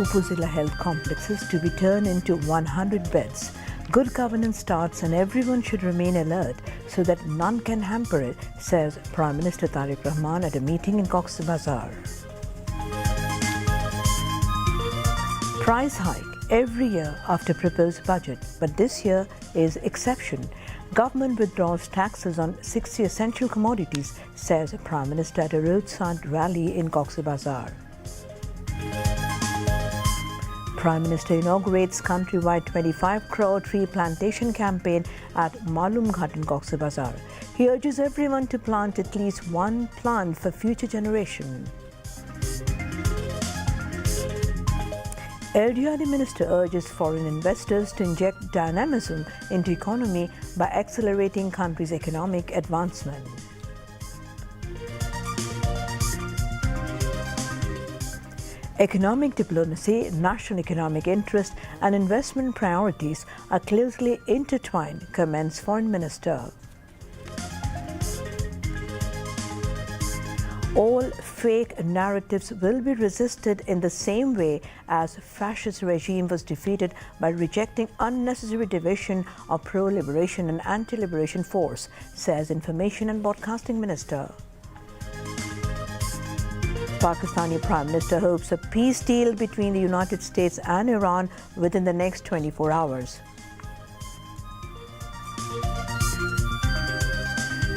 Upazila health complexes to be turned into 100 beds. Good governance starts and everyone should remain alert so that none can hamper it, says Prime Minister Tariq Rahman at a meeting in Cox's Bazar. Price hike every year after proposed budget, but this year is exception. Government withdraws taxes on 60 essential commodities, says Prime Minister at a roadside rally in Cox's Bazar. Prime Minister inaugurates countrywide 25 crore tree plantation campaign at Malumghat in Cox's Bazar. He urges everyone to plant at least one plant for future generation. LDRD Minister urges foreign investors to inject dynamism into economy by accelerating country's economic advancement. Economic diplomacy, national economic interest and investment priorities are closely intertwined, comments Foreign Minister. All fake narratives will be resisted in the same way as fascist regime was defeated by rejecting unnecessary division of pro-liberation and anti-liberation force, says Information and Broadcasting Minister. Pakistani Prime Minister hopes a peace deal between the United States and Iran within the next 24 hours.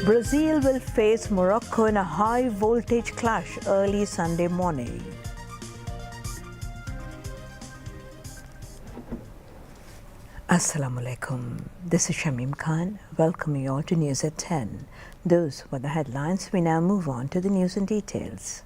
Brazil will face Morocco in a high-voltage clash early Sunday morning. Assalamu alaikum. This is Shamim Khan, welcoming you all to News at 10. Those were the headlines. We now move on to the news in details.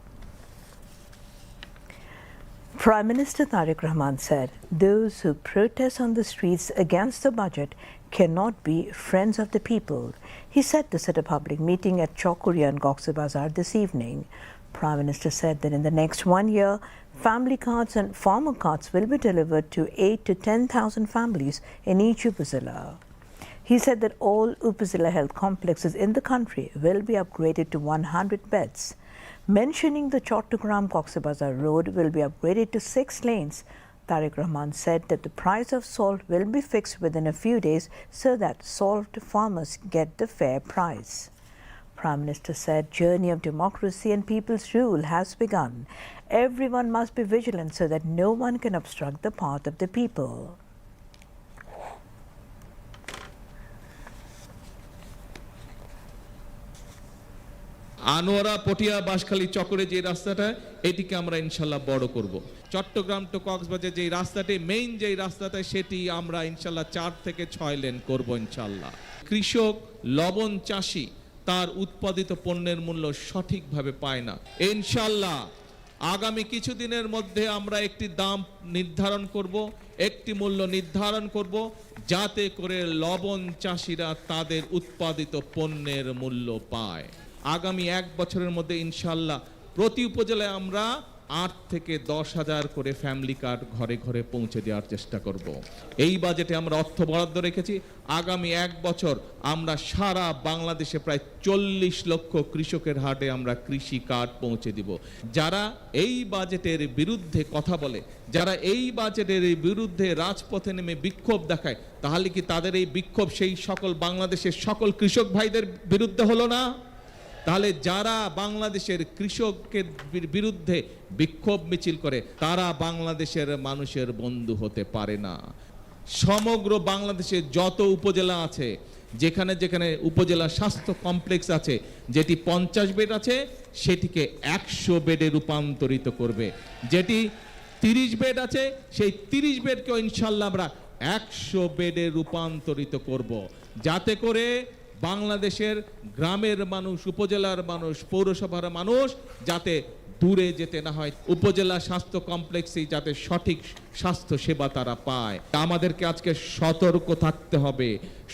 Prime Minister Tariq Rahman said those who protest on the streets against the budget cannot be friends of the people. He said this at a public meeting at Chowkuria in Cox's Bazar this evening. Prime Minister said that in the next 1 year, family cards and farmer cards will be delivered to 8,000 to 10,000 families in each Upazila. He said that all Upazila health complexes in the country will be upgraded to 100 beds. Mentioning the Chattogram-Cox's Bazar road will be upgraded to 6 lanes, Tariq Rahman said that the price of salt will be fixed within a few days so that salt farmers get the fair price. Prime Minister said journey of democracy and people's rule has begun. Everyone must be vigilant so that no one can obstruct the path of the people. Anwara Patiya Banshkhali চকরে যে রাস্তাটা এটিকে আমরা ইনশাআল্লাহ বড় করব। Chittagong two Cox's Bazar যে রাস্তাটি main যে রাস্তাটা সেটি আমরা ইনশাআল্লাহ 4 থেকে 6 লেন করব ইনশাআল্লাহ। কৃষক লবণ চাষী তার উৎপাদিত পণ্যের মূল্য সঠিকভাবে পায় না। ইনশাআল্লাহ আগামী কিছুদিনের মধ্যে আমরা একটি দাম নির্ধারণ করব, একটি মূল্য নির্ধারণ করব যাতে করে লবণ চাষীরা তাদের উৎপাদিত পণ্যের মূল্য পায়। আগামী 1 বছরের মধ্যে ইনশাআল্লাহ প্রতি উপজেলায় আমরা 8 থেকে 10,000 করে ফ্যামিলি কার্ড ঘরে ঘরে পৌঁছে দেওয়ার চেষ্টা করব। এই বাজেটে আমরা অর্থ বরাদ্দ রেখেছি। আগামী 1 বছর আমরা সারা বাংলাদেশে প্রায় 40 লক্ষ কৃষকের হাটে আমরা কৃষি কার্ড পৌঁছে দিব। যারা এই বাজেটের বিরুদ্ধে কথা বলে, যারা এই বাজেটের বিরুদ্ধে রাজপথে নেমে বিক্ষোভ দেখায়, তাহলে কি তাদের এই বিক্ষোভ সেই সকল বাংলাদেশের সকল কৃষক ভাইদের বিরুদ্ধে হলো না? তাহলে যারা বাংলাদেশের কৃষকের বিরুদ্ধে বিক্ষোভ মিছিল করে তারা বাংলাদেশের মানুষের বন্ধু হতে পারে না। সমগ্র বাংলাদেশে যত উপজেলা আছে, যেখানে যেখানে উপজেলা স্বাস্থ্য কমপ্লেক্স আছে, যেটি 50 বেড আছে সেটিকে 100 বেডে রূপান্তরিত করবে। যেটি 30 বেড আছে সেই 30 বেডকেও ইনশাআল্লাহ আমরা 100 বেডে রূপান্তরিত করব, যাতে করে বাংলাদেশের গ্রামের মানুষ, উপজেলার মানুষ, পৌরসভার মানুষ যাতে দূরে যেতে না হয়, উপজেলা স্বাস্থ্য কমপ্লেক্সেই যাতে সঠিক স্বাস্থ্য সেবা তারা পায়। আমাদেরকে আজকে সতর্ক থাকতে হবে,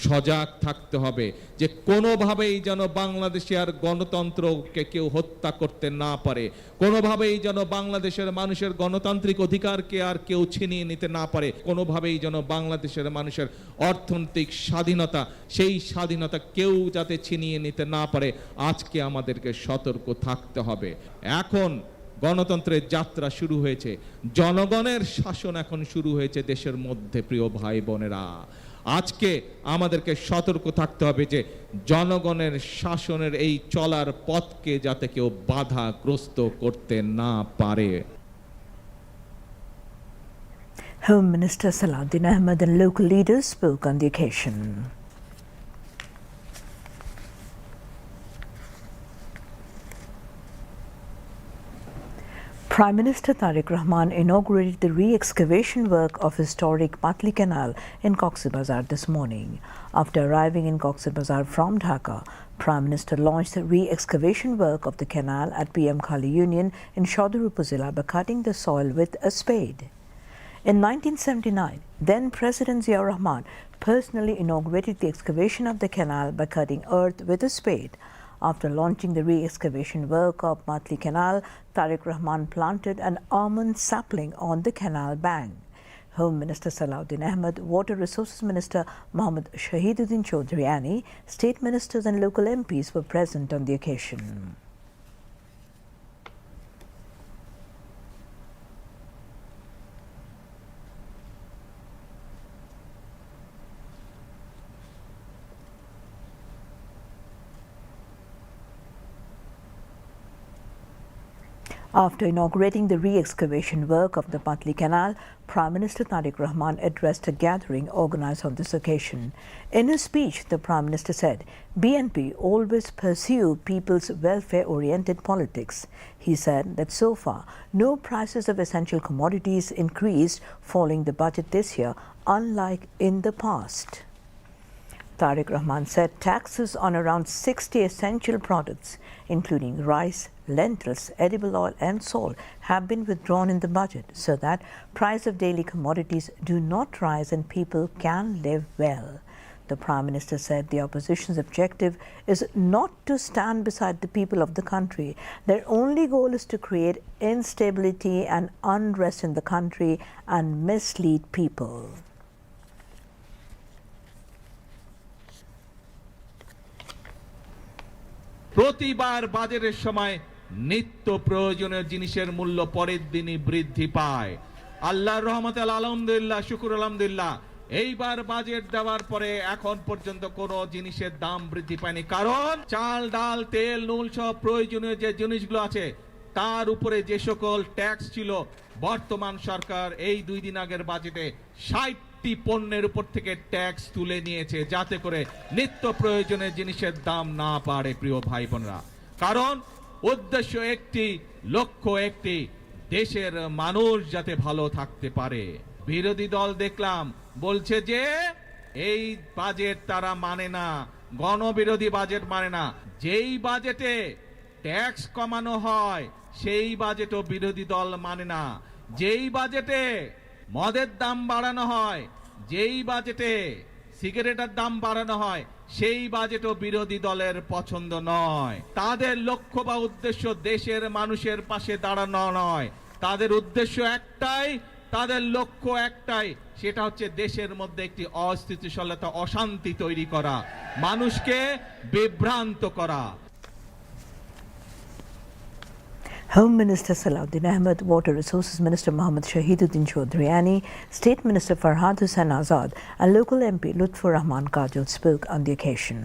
সজাগ থাকতে হবে যে কোনোভাবেই যেন বাংলাদেশে আর গণতন্ত্রকে কেউ হত্যা করতে না পারে, কোনোভাবেই যেন বাংলাদেশের মানুষের গণতান্ত্রিক অধিকারকে আর কেউ ছিনিয়ে নিতে না পারে, কোনোভাবেই যেন বাংলাদেশের মানুষের অর্থনৈতিক স্বাধীনতা, সেই স্বাধীনতা কেউ যাতে ছিনিয়ে নিতে না পারে। আজকে আমাদেরকে সতর্ক থাকতে হবে। এখন গণতন্ত্রের যাত্রা শুরু হয়েছে, জনগণের শাসন এখন শুরু হয়েছে দেশের মধ্যে। প্রিয় ভাই বোনেরা, আজকে আমাদেরকে সতর্ক থাকতে হবে যে জনগণের শাসনের এই চলার পথকে যাতে কেউ বাধাগ্রস্ত করতে না পারে। Home Minister Salahuddin Ahmed and local leaders spoke on the occasion. Prime Minister Tariq Rahman inaugurated the re-excavation work of historic Patli Canal in Cox's Bazar this morning. After arriving in Cox's Bazar from Dhaka, Prime Minister launched the re-excavation work of the canal at PM Khali Union in Chaudhary Upazila by cutting the soil with a spade. In 1979, then President Ziaur Rahman personally inaugurated the excavation of the canal by cutting earth with a spade. After launching the re-excavation work of Matli Canal, Tariq Rahman planted an almond sapling on the canal bank. Home Minister Salahuddin Ahmed, Water Resources Minister Mohammad Shahiduddin Chaudhry Ani, State Ministers and local MPs were present on the occasion. After inaugurating the re-excavation work of the Patli Canal, Prime Minister Tariq Rahman addressed a gathering organized on this occasion. In his speech, the Prime Minister said, BNP always pursue people's welfare-oriented politics. He said that so far, no prices of essential commodities increased following the budget this year, unlike in the past. Tariq Rahman said taxes on around 60 essential products, including rice, lentils, edible oil and salt, have been withdrawn in the budget so that price of daily commodities do not rise and people can live well. The Prime Minister said the opposition's objective is not to stand beside the people of the country. Their only goal is to create instability and unrest in the country and mislead people. প্রতিবার বাজারের সময় নিত্য প্রয়োজনীয় জিনিসের মূল্য পরের দিনই বৃদ্ধি পায়। আল্লাহর রহমতে আলহামদুলিল্লাহ, শুকর আলহামদুলিল্লাহ, এইবার বাজেট দেওয়ার পরে এখন পর্যন্ত কোনো জিনিসের দাম বৃদ্ধি পায়নি। কারণ চাল, ডাল, তেল, নুন সব প্রয়োজনীয় যে জিনিসগুলো আছে তার উপরে যে সকল ট্যাক্স ছিল, বর্তমান সরকার এই 2 দিন আগের বাজেটে 60টি পণ্যের উপর থেকে ট্যাক্স তুলে নিয়েছে, যাতে করে নিত্য প্রয়োজনীয় জিনিসের দাম না বাড়ে। প্রিয় ভাই বোনেরা, কারণ উদ্দেশ্য একটি, লক্ষ্য একটি, দেশের মানুষ যাতে ভালো থাকতে পারে। বিরোধী দল দেখলাম বলছে যে এই বাজেট তারা মানে না, গণবিরোধী বাজেট মানে না। যেই বাজেটে ট্যাক্স কমানো হয় সেই বাজেটও বিরোধী দল মানে না। যেই বাজেটে মদের দাম বাড়ানো হয়, যেই বাজেটে সিগারেটের দাম বাড়ানো হয়, সেই বাজেটও বিরোধী দলের পছন্দ নয়। তাদের লক্ষ্য বা উদ্দেশ্য দেশের মানুষের পাশে দাঁড়ানো নয়, তাদের উদ্দেশ্য একটাই, তাদের লক্ষ্য একটাই, সেটা হচ্ছে দেশের মধ্যে একটি অস্থিতিশীলতা, অশান্তি তৈরি করা, মানুষকে বিভ্রান্ত করা। Home Minister Salahuddin Ahmed, Water Resources Minister Mohammad Shahiduddin Chaudhry Ani, State Minister Farhad Hussain Azad and local MP Lutfur Rahman Kajol spoke on the occasion.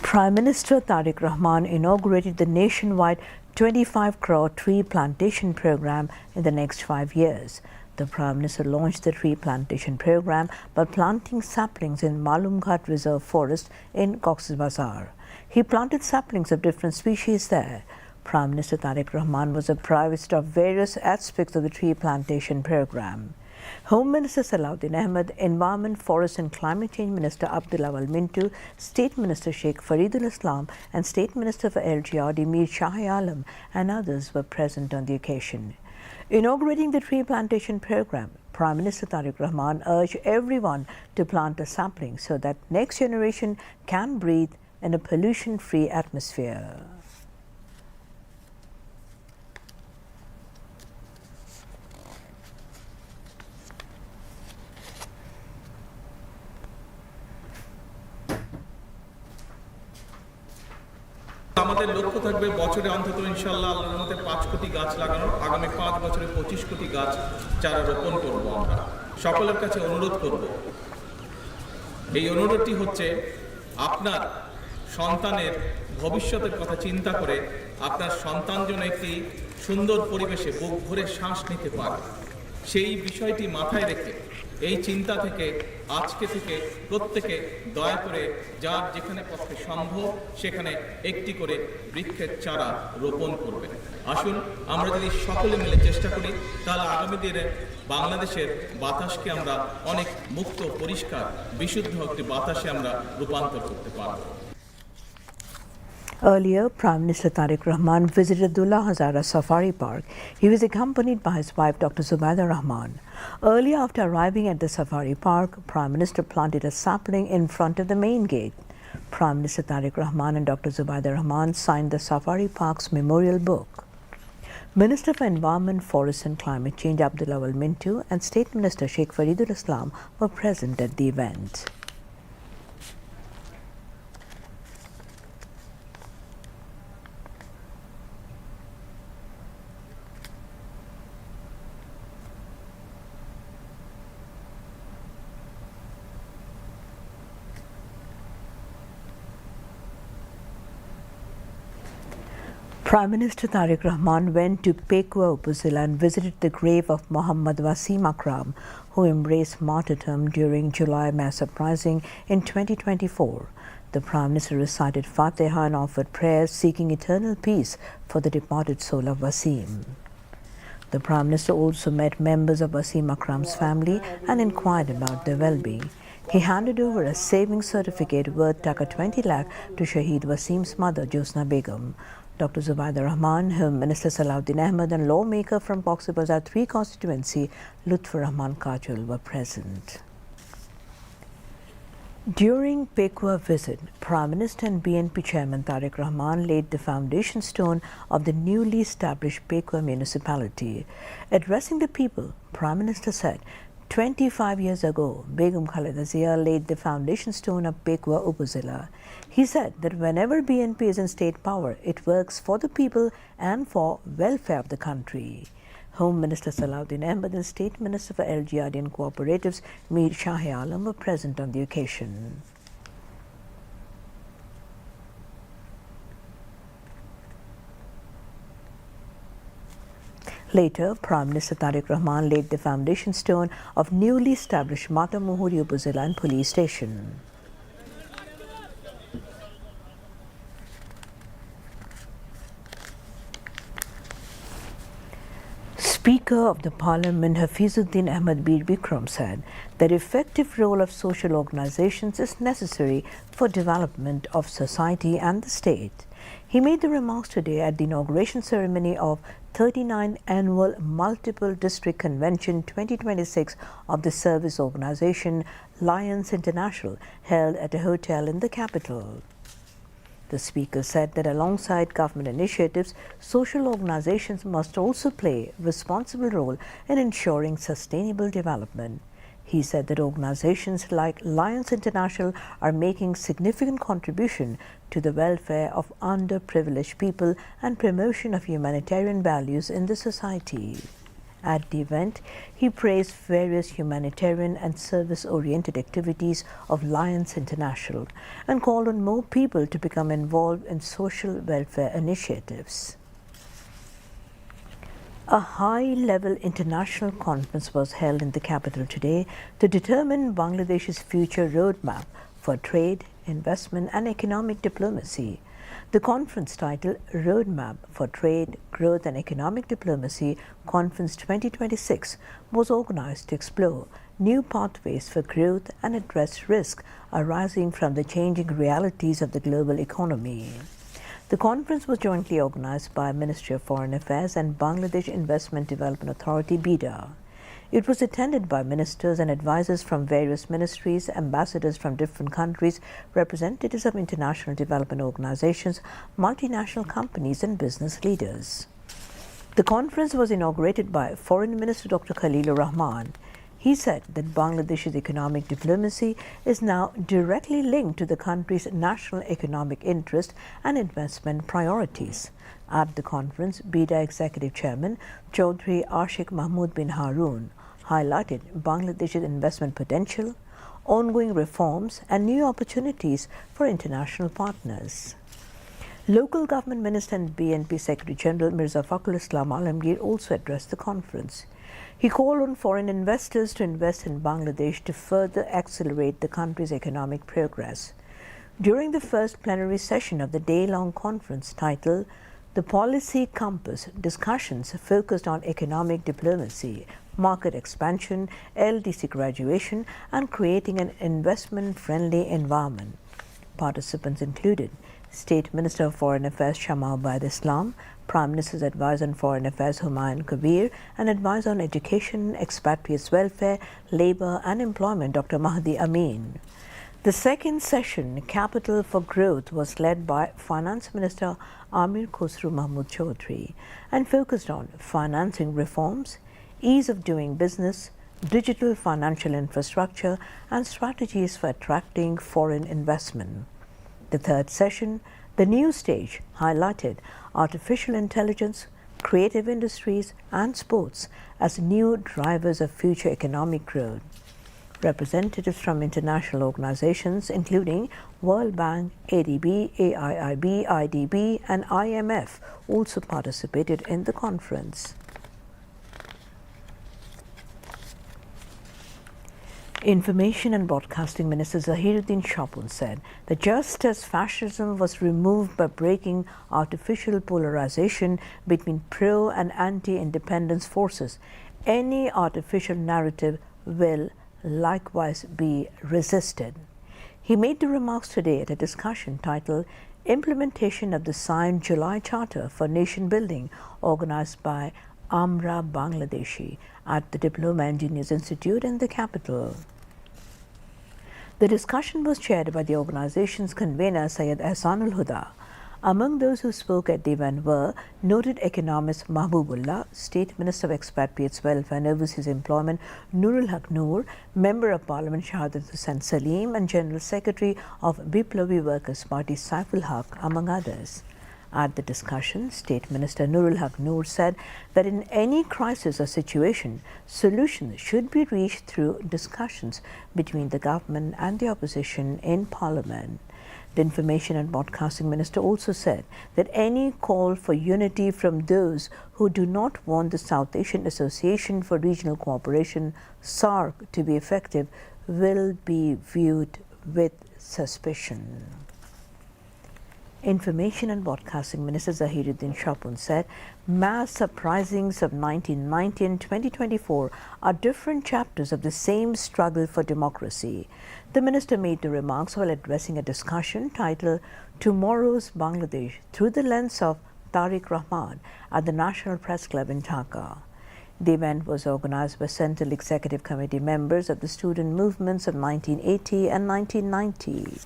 Prime Minister Tariq Rahman inaugurated the nationwide 25 crore tree plantation program in the next 5 years. The Prime Minister launched the tree plantation program by planting saplings in Malumghat Reserve Forest in Cox's Bazar. He planted saplings of different species there. Prime Minister Tariq Rahman was apprised of various aspects of the tree plantation program. Home Minister Salahuddin Ahmed, Environment, Forest and Climate Change Minister Abdul Awal Mintu, State Minister Sheikh Faridul Islam and State Minister for LGRD Mir Shah Alam and others were present on the occasion. Inaugurating the tree plantation program, Prime Minister Tariq Rahman urged everyone to plant a sapling so that next generation can breathe in a pollution-free atmosphere. আমাদের লক্ষ্য থাকবে বছরে অন্তত ইনশাআল্লাহ আল্লাহর রহমতে 5 কোটি গাছ লাগানোর। আগামী 5 বছরে 25 কোটি গাছ চারা রোপণ করব আমরা। সকলের কাছে অনুরোধ করব, এই অনুরোধটি হচ্ছে আপনার সন্তানের ভবিষ্যতের কথা চিন্তা করে আপনার সন্তান যেন একটি সুন্দর পরিবেশে বুক ভরে শ্বাস নিতে পারে, সেই বিষয়টি মাথায় রেখে এই চিন্তা থেকে আজকে থেকে প্রত্যেকে দয়া করে যার যেখানে পক্ষে সম্ভব সেখানে একটি করে বৃক্ষের চারা রোপণ করবেন। আসুন আমরা যদি সকলে মিলে চেষ্টা করি তাহলে আগামী দিনে বাংলাদেশের বাতাসকে আমরা অনেক মুক্ত, পরিষ্কার, বিশুদ্ধ একটি বাতাসে আমরা রূপান্তর করতে পারব। Earlier, Prime Minister Tariq Rahman visited Dullah Hazara Safari Park. He was accompanied by his wife, Dr. Zubaida Rahman. Earlier, after arriving at the Safari Park, Prime Minister planted a sapling in front of the main gate. Prime Minister Tariq Rahman and Dr. Zubaida Rahman signed the Safari Park's memorial book. Minister for Environment, Forests and Climate Change Abdullah Awal Mintu and State Minister Sheikh Faridul Islam were present at the event. Prime Minister Tariq Rahman went to Pekwa Upazila and visited the grave of Muhammad Wasim Akram, who embraced martyrdom during July mass uprising in 2024. The Prime Minister recited Fatiha and offered prayers seeking eternal peace for the departed soul of Wasim. The Prime Minister also met members of Wasim Akram's family and inquired about their well-being. He handed over a savings certificate worth Taka 20 lakh to Shaheed Wasim's mother, Josna Begum. Dr. Zubaida Rahman, Home Minister Salahuddin Ahmed and lawmaker from Cox's Bazar 3 constituency, Lutfur Rahman Kajul were present. During Pekwa visit, Prime Minister and BNP Chairman Tariq Rahman laid the foundation stone of the newly established Pekwa municipality. Addressing the people, Prime Minister said, 25 years ago, Begum Khaleda Zia laid the foundation stone of Pekwa Upazila. He said that whenever BNP is in state power, it works for the people and for welfare of the country. Home Minister Salahuddin Ahmed and State Minister for LGRD and Cooperatives Mir Shah Alam were present on the occasion. Later, Prime Minister Tariq Rahman laid the foundation stone of newly established Mata Muhuri Upazila and Police Station. Speaker of the Parliament Hafizuddin Ahmed Bir Bikram said that effective role of social organizations is necessary for development of society and the state. He made the remarks today at the inauguration ceremony of 39th Annual Multiple District Convention 2026 of the service organization Lions International, held at a hotel in the capital. The speaker said that alongside government initiatives, social organizations must also play a responsible role in ensuring sustainable development. He said that organizations like Lions International are making significant contribution to the welfare of underprivileged people and promotion of humanitarian values in the society. At the event, he praised various humanitarian and service-oriented activities of Lions International and called on more people to become involved in social welfare initiatives. A high-level international conference was held in the capital today to determine Bangladesh's future roadmap for trade, investment and economic diplomacy. The conference titled Roadmap for Trade, Growth and Economic Diplomacy Conference 2026 was organized to explore new pathways for growth and address risks arising from the changing realities of the global economy. The conference was jointly organized by Ministry of Foreign Affairs and Bangladesh Investment Development Authority, BIDA. It was attended by ministers and advisors from various ministries, ambassadors from different countries, representatives of international development organizations, multinational companies and business leaders. The conference was inaugurated by Foreign Minister Dr. Khalilur Rahman. He said that Bangladesh's economic diplomacy is now directly linked to the country's national economic interest and investment priorities. At the conference, BIDA Executive Chairman Chaudhry Ashik Mahmood bin Haroon highlighted Bangladesh's investment potential, ongoing reforms and new opportunities for international partners. Local Government Minister and BNP Secretary General Mirza Fakhrul Islam Alamgir also addressed the conference. He called on foreign investors to invest in Bangladesh to further accelerate the country's economic progress. During the first plenary session of the day-long conference titled The Policy Compass, discussions focused on economic diplomacy, market expansion, LDC graduation, and creating an investment-friendly environment. Participants included State Minister of Foreign Affairs Shama Ubaid Islam, Prime Minister's Advisor on Foreign Affairs Humayun Kabir, and Advisor on Education, Expatriates Welfare, Labour and Employment Dr. Mahdi Amin. The second session, Capital for Growth, was led by Finance Minister Amir Khosru Mahmood Chaudhry and focused on financing reforms, ease of doing business, digital financial infrastructure, and strategies for attracting foreign investment. The third session, The New Stage, highlighted artificial intelligence, creative industries, and sports as new drivers of future economic growth. Representatives from international organizations including World Bank, ADB, AIIB, IDB, and IMF also participated in the conference. Information and Broadcasting Minister Zahiruddin Shapun said that just as fascism was removed by breaking artificial polarization between pro and anti-independence forces, any artificial narrative will likewise be resisted. He made the remarks today at a discussion titled Implementation of the Signed July Charter for Nation Building, organized by Amra Bangladeshi at the Diploma Engineers Institute in the capital. The discussion was chaired by the organization's convener Syed Ehsanul Huda. Among those who spoke at the event were noted economist Mahbubullah, State Minister of Expatriates Welfare and Overseas Employment Nurul Haq Noor, Member of Parliament Shahadat Hussain Salim, and General Secretary of Biplavi Workers' Party Saiful Haq, among others. At the discussion, State Minister Nurul Haq Noor said that in any crisis or situation, solutions should be reached through discussions between the government and the opposition in Parliament. The Information and Broadcasting Minister also said that any call for unity from those who do not want the South Asian Association for Regional Cooperation, SARC, to be effective will be viewed with suspicion. Information and Broadcasting Minister Zahiruddin Shapun said mass uprisings of 1990 and 2024 are different chapters of the same struggle for democracy. The minister made the remarks while addressing a discussion titled Tomorrow's Bangladesh through the lens of Tariq Rahman at the National Press Club in Dhaka. The event was organized by Central Executive Committee members of the student movements of 1980 and 1990.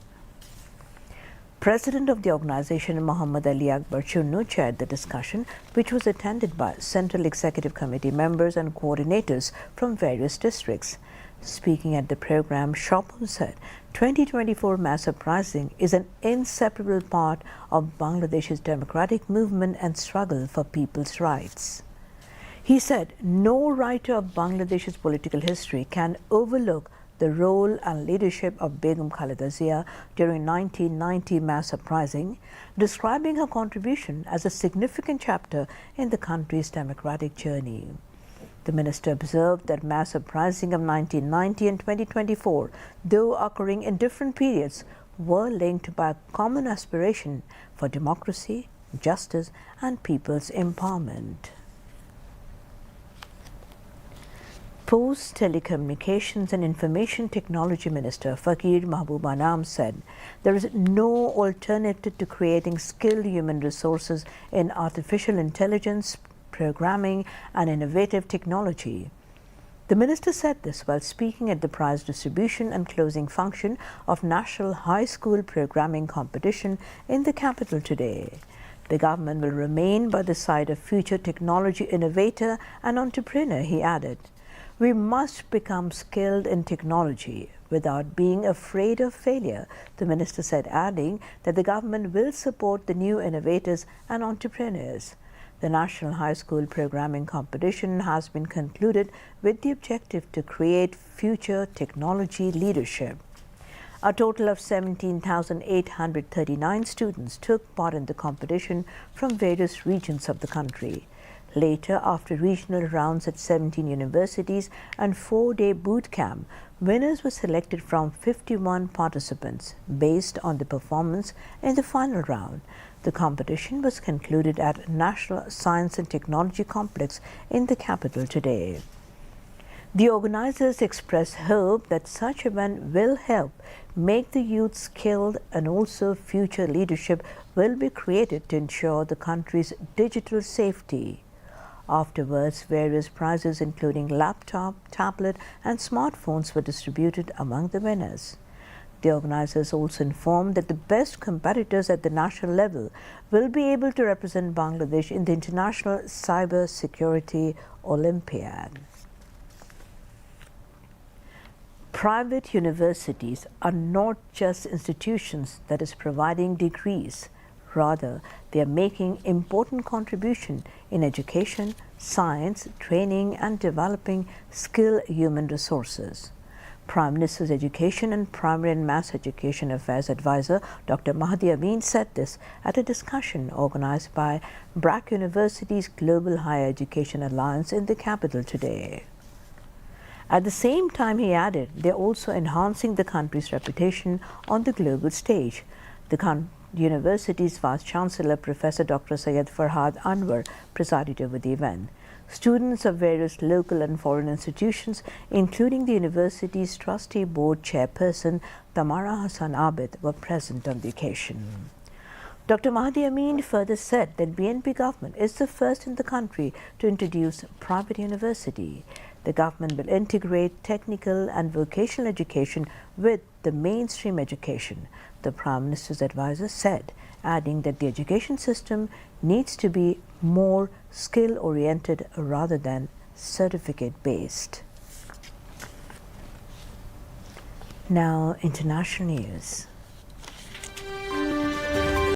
President of the organization, Muhammad Ali Akbar Chunnu, chaired the discussion, which was attended by Central Executive Committee members and coordinators from various districts. Speaking at the program, Shapun said 2024 mass uprising is an inseparable part of Bangladesh's democratic movement and struggle for people's rights. He said no writer of Bangladesh's political history can overlook the role and leadership of Begum Khaleda Zia during 1990 mass uprising, describing her contribution as a significant chapter in the country's democratic journey. The minister observed that mass uprising of 1990 and 2024, though occurring in different periods, were linked by a common aspiration for democracy, justice, and people's empowerment. Post, Telecommunications and Information Technology Minister Fakir Mahbub Anam said there is no alternative to creating skilled human resources in artificial intelligence, programming, and innovative technology. The minister said this while speaking at the prize distribution and closing function of National High School Programming Competition in the capital today. The government will remain by the side of future technology innovator and entrepreneur, he added. We must become skilled in technology without being afraid of failure, the minister said, adding that the government will support the new innovators and entrepreneurs. The National High School Programming Competition has been concluded with the objective to create future technology leadership. A total of 17,839 students took part in the competition from various regions of the country. Later, after regional rounds at 17 universities and 4-day boot camp, winners were selected from 51 participants based on the performance in the final round. The competition was concluded at National Science and Technology Complex in the capital today. The organizers expressed hope that such event will help make the youth skilled, and also future leadership will be created to ensure the country's digital safety. Afterwards, various prizes including laptop, tablet and smartphones were distributed among the winners. The organizers also informed that the best competitors at the national level will be able to represent Bangladesh in the International Cyber Security Olympiad. Private universities are not just institutions that is providing degrees. Rather, they are making important contribution in education, science, training and developing skilled human resources. Prime Minister's Education and Primary and Mass Education Affairs Advisor Dr. Mahdi Amin said this at a discussion organized by BRAC University's Global Higher Education Alliance in the capital today. At the same time, he added, they are also enhancing the country's reputation on the global stage. The university's Vice-Chancellor, Professor Dr. Syed Farhad Anwar, presided over the event. Students of various local and foreign institutions, including the university's trustee board chairperson, Tamara Hassan Abid, were present on the occasion. Dr. Mahdi Amin further said that BNP government is the first in the country to introduce private university. The government will integrate technical and vocational education with the mainstream education, the Prime Minister's advisor said, adding that the education system needs to be more skill-oriented rather than certificate-based. Now, international news.